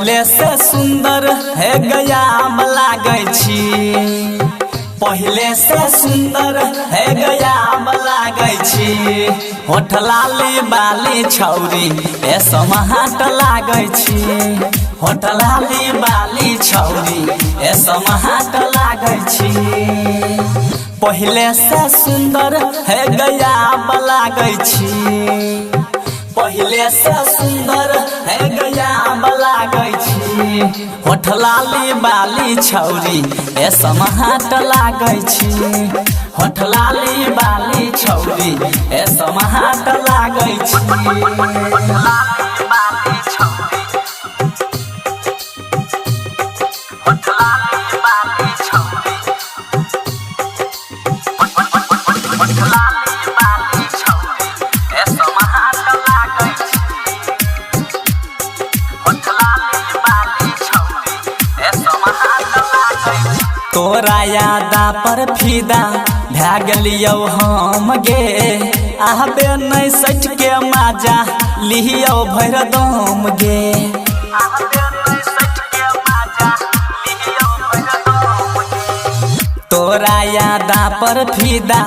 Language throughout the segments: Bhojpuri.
पहले से सुंदर है गयाम लागै छी, पहले से सुंदर है गयाम लागै छी। होठ लाली बाली छौरी ए समाहट लागै छी, होठ लाली बाली छौरी ए समाहट लागै छी। पहले से सुंदर है गयाम लागै छी, पहले से सुंदर है गयाम लागै छी। होठ लाली बाली छौरी ए समाहट लागै छी, होठ लाली बाली छौरी ए समाहट लागै छी। तोरा यादा पर फिदा भै गेलियौ हम गे, आबे नहीं सच के माजा लिहियौ भर दम गे। तोरा यादा पर फिदा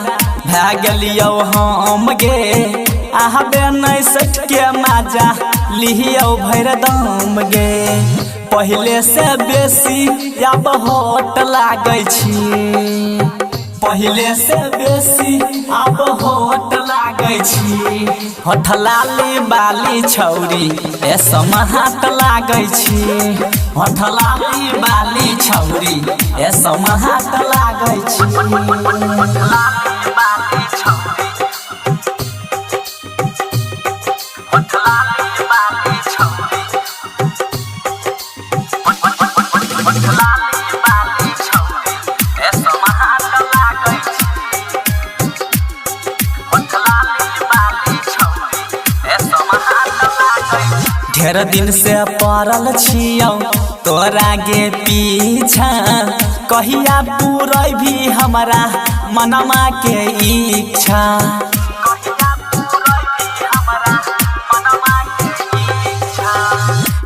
भै गेलियौ हम गे, आबे नहीं सच के माजा लिहियौ भर दम गे। पहले से बेसी अब होठ लागै छी, पहले से बेसी अब होठ लागै छी। होठ लाली बाली छौरी ए समाहट लागै छी, होठ लाली बाली छौरी ए समाहट लागै छी। ढेर दिन से पड़ल छियौ तोरा गे पीछा, कहिया पूरा भी हमारा मनमा के इच्छा।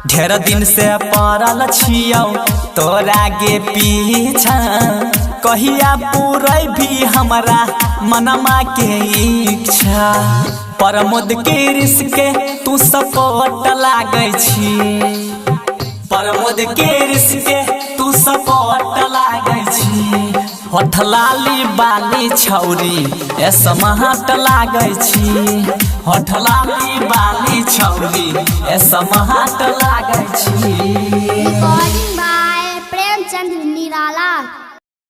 ढेर दिन से पड़ल छियौ तोरा गे पीछा, कहिया पूरा भी हमारा मनमा के इच्छा। प्रमोद के रिश्के तू सपोर्ट लागै छी, प्रमोद के रिश्के तू सपोर्ट लागै छी। होठ लाली बाली छौरी ए समाहट लागै छी, होठ लाली बाली छौरी ए समाहट